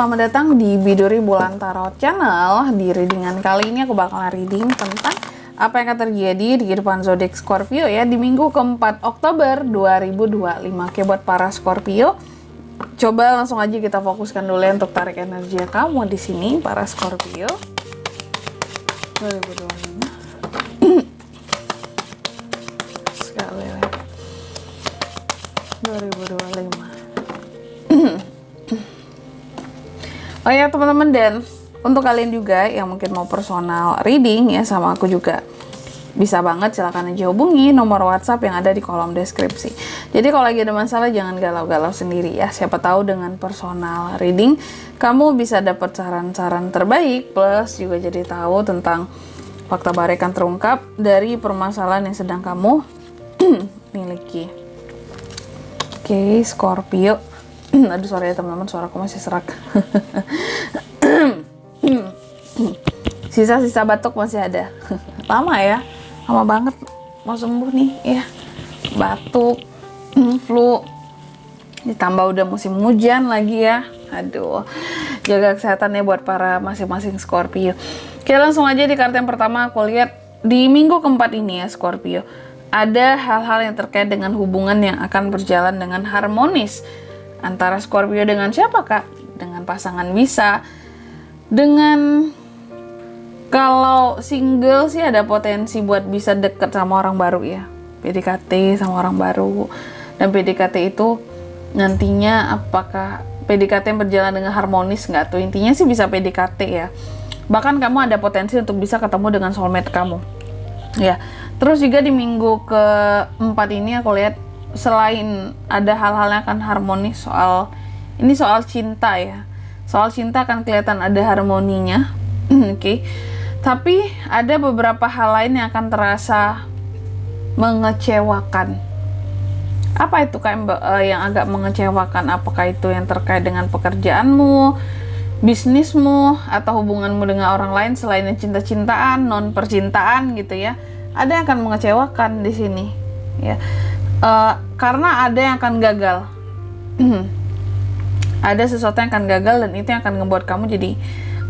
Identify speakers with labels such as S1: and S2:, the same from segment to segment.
S1: selamat datang di Biduri Bulan Tarot Channel. Di readingan kali ini aku bakal reading tentang apa yang akan terjadi di kehidupan zodiak Scorpio ya di minggu keempat Oktober 2025. Oke, buat para Scorpio, coba langsung aja kita fokuskan dulu ya untuk tarik energi kamu di sini para Scorpio 2025. Sekali lagi 2025. Oh ya teman-teman, dan untuk kalian juga yang mungkin mau personal reading ya sama aku juga bisa banget, silahkan aja hubungi nomor WhatsApp yang ada di kolom deskripsi. Jadi kalau lagi ada masalah jangan galau-galau sendiri ya, siapa tahu dengan personal reading kamu bisa dapat saran-saran terbaik, plus juga jadi tahu tentang fakta baru yang terungkap dari permasalahan yang sedang kamu miliki. Oke, Scorpio. Aduh, sorry ya teman-teman, suaraku masih serak. Sisa-sisa batuk masih ada. Lama ya, lama banget mau sembuh nih ya. Batuk, flu, ditambah udah musim hujan lagi ya. Aduh, jaga kesehatan ya buat para masing-masing Scorpio. Oke, langsung aja di kartu yang pertama aku lihat di minggu keempat ini ya Scorpio. Ada hal-hal yang terkait dengan hubungan yang akan berjalan dengan harmonis antara Scorpio dengan siapa kak? Dengan pasangan bisa. Dengan kalau single sih ada potensi buat bisa deket sama orang baru ya. PDKT sama orang baru. Dan PDKT itu nantinya apakah PDKT yang berjalan dengan harmonis nggak tuh? Intinya sih bisa PDKT ya. Bahkan kamu ada potensi untuk bisa ketemu dengan soulmate kamu. Ya. Terus juga di minggu keempat ini aku lihat selain ada hal-hal yang akan harmonis soal cinta ya. Soal cinta akan kelihatan ada harmoninya. Oke. Tapi ada beberapa hal lain yang akan terasa mengecewakan. Apa itu yang agak mengecewakan? Apakah itu yang terkait dengan pekerjaanmu, bisnismu, atau hubunganmu dengan orang lain selain yang cinta-cintaan, non percintaan gitu ya? Ada yang akan mengecewakan di sini ya. Karena ada yang akan gagal. Ada sesuatu yang akan gagal dan itu yang akan membuat kamu jadi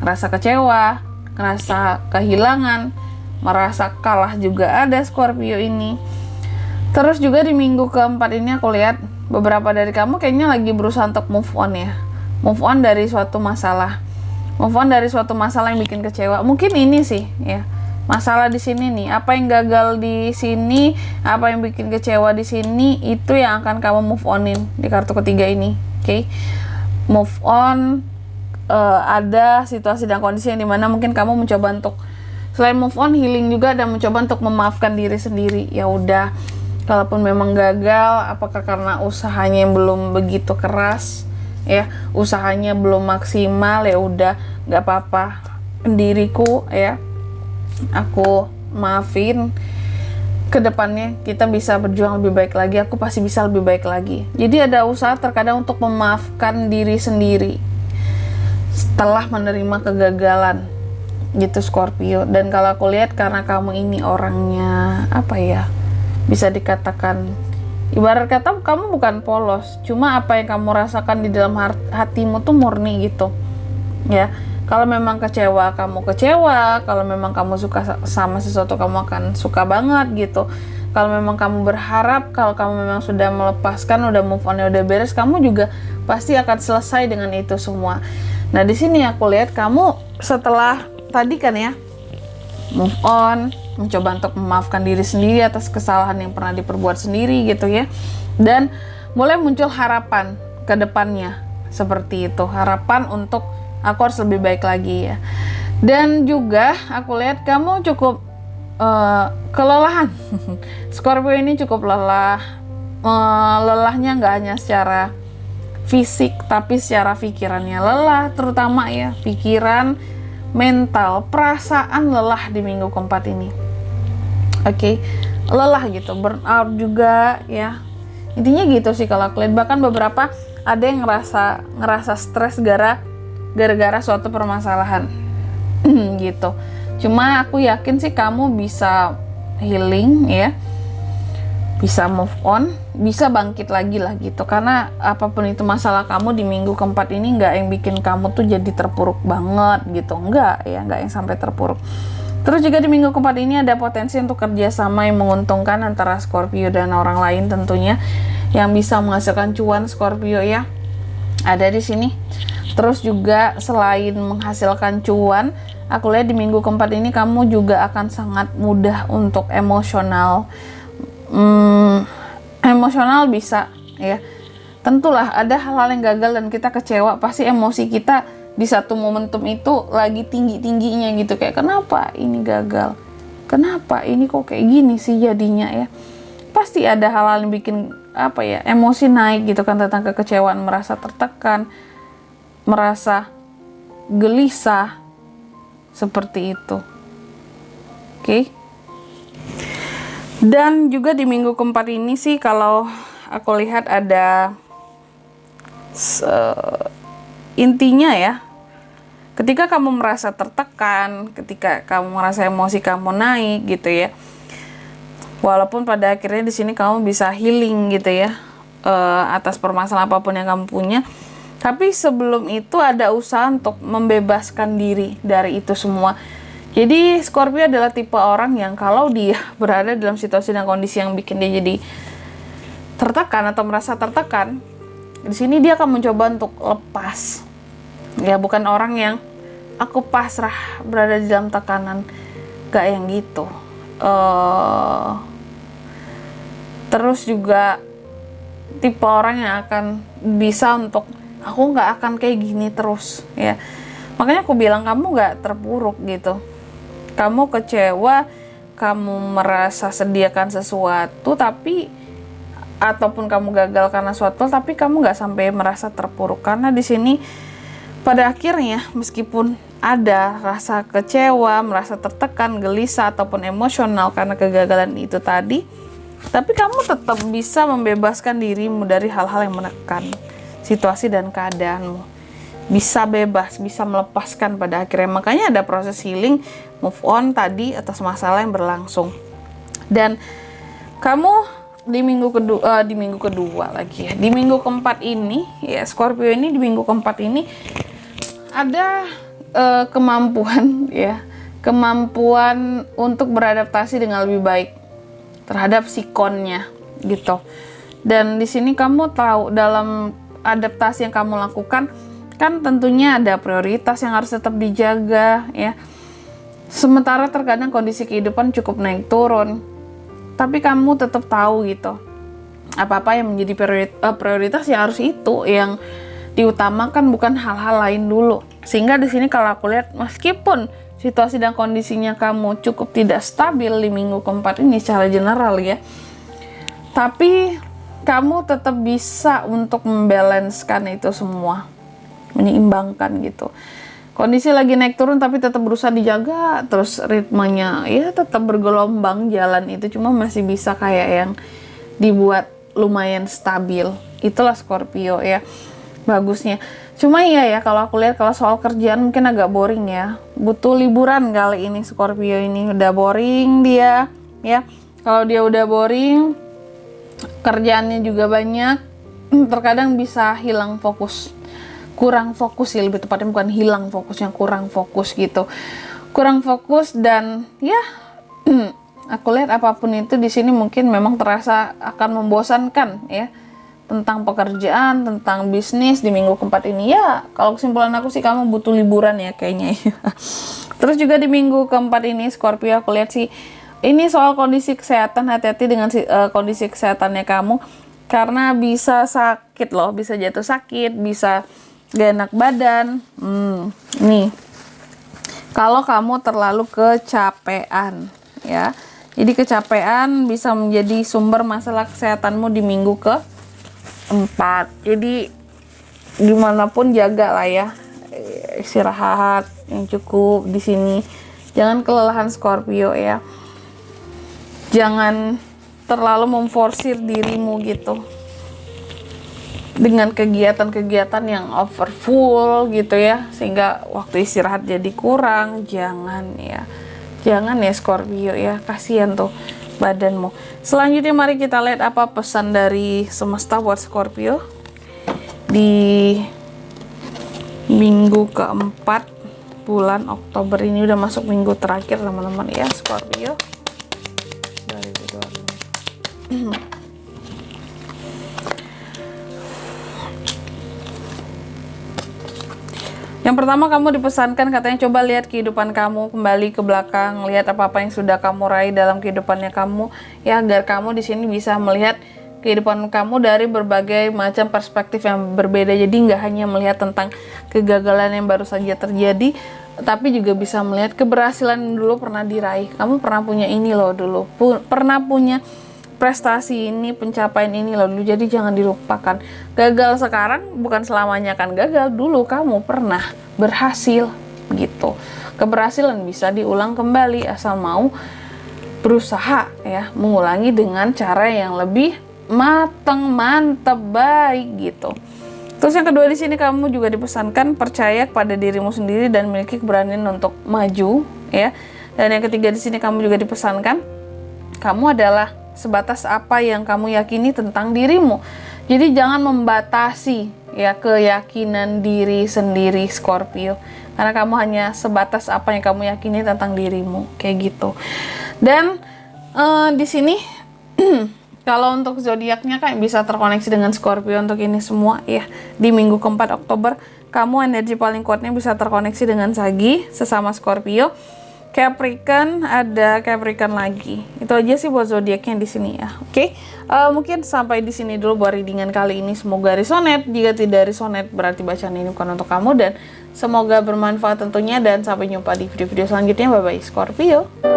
S1: ngerasa kecewa, ngerasa kehilangan, merasa kalah juga ada Scorpio ini. Terus juga di minggu keempat ini aku lihat beberapa dari kamu kayaknya lagi berusaha untuk move on ya. Move on dari suatu masalah. Move on dari suatu masalah yang bikin kecewa. Mungkin ini sih ya. Masalah di sini nih, apa yang gagal di sini, apa yang bikin kecewa di sini, itu yang akan kamu move onin di kartu ketiga ini. Oke. Move on, ada situasi dan kondisi yang dimana mungkin kamu mencoba untuk selain move on, healing juga, dan mencoba untuk memaafkan diri sendiri. Ya udah, kalaupun memang gagal, apakah karena usahanya yang belum begitu keras, ya, usahanya belum maksimal, ya udah, nggak apa-apa, diriku ya, aku maafin. Kedepannya kita bisa berjuang lebih baik lagi, aku pasti bisa lebih baik lagi. Jadi ada usaha terkadang untuk memaafkan diri sendiri setelah menerima kegagalan gitu Scorpio. Dan kalau aku lihat karena kamu ini orangnya apa ya, bisa dikatakan ibarat kata kamu bukan polos, cuma apa yang kamu rasakan di dalam hatimu tuh murni gitu ya. Kalau memang kecewa, kamu kecewa. Kalau memang kamu suka sama sesuatu, kamu akan suka banget gitu. Kalau memang kamu berharap, kalau kamu memang sudah melepaskan, udah move on, udah beres, kamu juga pasti akan selesai dengan itu semua. Nah, di sini aku lihat kamu setelah tadi kan ya, move on, mencoba untuk memaafkan diri sendiri atas kesalahan yang pernah diperbuat sendiri gitu ya. Dan mulai muncul harapan ke depannya. Seperti itu, harapan untuk aku harus lebih baik lagi ya. Dan juga aku lihat kamu cukup kelelahan. Scorpio ini cukup lelah. Lelahnya nggak hanya secara fisik, tapi secara pikirannya lelah, terutama ya pikiran, mental, perasaan lelah di minggu keempat ini. Oke, lelah gitu, burnout juga ya. Intinya gitu sih kalau aku lihat. Bahkan beberapa ada yang ngerasa stres gara-gara suatu permasalahan gitu. Cuma aku yakin sih kamu bisa healing ya. bisa move on, bisa bangkit lagi lah gitu. Karena apapun itu masalah kamu di minggu keempat ini nggak yang bikin kamu tuh jadi terpuruk banget gitu, nggak yang sampai terpuruk. Terus juga di minggu keempat ini ada potensi untuk kerjasama yang menguntungkan antara Scorpio dan orang lain tentunya, yang bisa menghasilkan cuan Scorpio ya, ada di sini. Terus juga selain menghasilkan cuan, aku lihat di minggu keempat ini kamu juga akan sangat mudah untuk emosional. Emosional bisa ya. Tentulah ada hal-hal yang gagal dan kita kecewa, pasti emosi kita di satu momentum itu lagi tinggi-tingginya gitu, kayak kenapa ini gagal? Kenapa ini kok kayak gini sih jadinya ya? Pasti ada hal-hal yang bikin emosi naik gitu kan, tentang kekecewaan, merasa tertekan, merasa gelisah, seperti itu. Oke. Dan juga di minggu keempat ini sih kalau aku lihat ada intinya ya, ketika kamu merasa tertekan, ketika kamu merasa emosi kamu naik gitu ya, walaupun pada akhirnya di sini kamu bisa healing gitu ya, atas permasalahan apapun yang kamu punya, tapi sebelum itu ada usaha untuk membebaskan diri dari itu semua. Jadi Scorpio adalah tipe orang yang kalau dia berada dalam situasi dan kondisi yang bikin dia jadi tertekan atau merasa tertekan, di sini dia akan mencoba untuk lepas. Ya, bukan orang yang aku pasrah berada di dalam tekanan, gak yang gitu. Terus juga tipe orang yang akan bisa untuk aku gak akan kayak gini terus ya. Makanya aku bilang kamu gak terpuruk gitu. Kamu kecewa, kamu merasa sediakan sesuatu, tapi ataupun kamu gagal karena suatu, tapi kamu nggak sampai merasa terpuruk. Karena di sini pada akhirnya meskipun ada rasa kecewa, merasa tertekan, gelisah ataupun emosional karena kegagalan itu tadi, tapi kamu tetap bisa membebaskan dirimu dari hal-hal yang menekan situasi dan keadaanmu. Bisa bebas, bisa melepaskan pada akhirnya. Makanya ada proses healing, move on tadi atas masalah yang berlangsung. Dan kamu di minggu kedua lagi ya, di minggu keempat ini ya, Scorpio ini di minggu keempat ini ada kemampuan untuk beradaptasi dengan lebih baik terhadap sikonnya gitu. Dan di sini kamu tahu dalam adaptasi yang kamu lakukan kan tentunya ada prioritas yang harus tetap dijaga ya. Sementara terkadang kondisi kehidupan cukup naik turun, tapi kamu tetap tahu gitu apa-apa yang menjadi prioritas ya, harus itu yang diutamakan, bukan hal-hal lain dulu. Sehingga di sini kalau aku lihat, meskipun situasi dan kondisinya kamu cukup tidak stabil di minggu keempat ini secara general ya, tapi kamu tetap bisa untuk membalancekan itu semua, menyeimbangkan gitu. Kondisi lagi naik turun tapi tetap berusaha dijaga, terus ritmenya ya tetap bergelombang jalan itu, cuma masih bisa kayak yang dibuat lumayan stabil. Itulah Scorpio ya bagusnya. Cuma iya ya, kalau aku lihat kalau soal kerjaan mungkin agak boring ya, butuh liburan kali ini. Scorpio ini udah boring dia ya. Kalau dia udah boring, kerjaannya juga banyak, terkadang bisa hilang fokus, kurang fokus ya, lebih tepatnya bukan hilang fokusnya, kurang fokus gitu, kurang fokus. Dan ya aku lihat apapun itu di sini mungkin memang terasa akan membosankan ya, tentang pekerjaan, tentang bisnis di minggu keempat ini ya. Kalau kesimpulan aku sih kamu butuh liburan ya kayaknya ya. Terus juga di minggu keempat ini Scorpio aku lihat sih ini soal kondisi kesehatan, hati-hati dengan kondisi kesehatannya kamu, karena bisa sakit loh, bisa jatuh sakit, bisa gak enak badan. Nih kalau kamu terlalu kecapean ya, jadi kecapean bisa menjadi sumber masalah kesehatanmu di minggu keempat. Jadi dimanapun jaga lah ya, istirahat yang cukup di sini, jangan kelelahan Scorpio ya, jangan terlalu memforsir dirimu gitu dengan kegiatan-kegiatan yang over full gitu ya, sehingga waktu istirahat jadi kurang. Jangan ya Scorpio ya, kasihan tuh badanmu. Selanjutnya mari kita lihat apa pesan dari semesta buat Scorpio di minggu keempat bulan Oktober ini. Udah masuk minggu terakhir teman-teman ya Scorpio 2025. Yang pertama, kamu dipesankan katanya coba lihat kehidupan kamu kembali ke belakang, lihat apa-apa yang sudah kamu raih dalam kehidupannya kamu ya, agar kamu di sini bisa melihat kehidupan kamu dari berbagai macam perspektif yang berbeda. Jadi nggak hanya melihat tentang kegagalan yang baru saja terjadi, tapi juga bisa melihat keberhasilan yang dulu pernah diraih. Kamu pernah punya ini loh dulu, pernah punya prestasi ini, pencapaian ini loh dulu, jadi jangan dilupakan. Gagal sekarang bukan selamanya akan gagal, dulu kamu pernah berhasil gitu. Keberhasilan bisa diulang kembali asal mau berusaha ya, mengulangi dengan cara yang lebih matang, mantep, baik gitu. Terus yang kedua di sini kamu juga dipesankan percaya pada dirimu sendiri dan memiliki keberanian untuk maju ya. Dan yang ketiga di sini kamu juga dipesankan kamu adalah sebatas apa yang kamu yakini tentang dirimu. Jadi jangan membatasi ya keyakinan diri sendiri Scorpio, karena kamu hanya sebatas apa yang kamu yakini tentang dirimu kayak gitu. Dan di sini kalau untuk zodiaknya kan bisa terkoneksi dengan Scorpio untuk ini semua ya. Di minggu keempat Oktober kamu energi paling kuatnya bisa terkoneksi dengan Sagi sesama Scorpio. Capricorn, ada Capricorn lagi. Itu aja sih buat zodiaknya di sini ya. Oke. Mungkin sampai di sini dulu buat readingan kali ini. Semoga resonate. Jika tidak resonate berarti bacaan ini bukan untuk kamu, dan semoga bermanfaat tentunya, dan sampai jumpa di video-video selanjutnya. Bye bye Scorpio.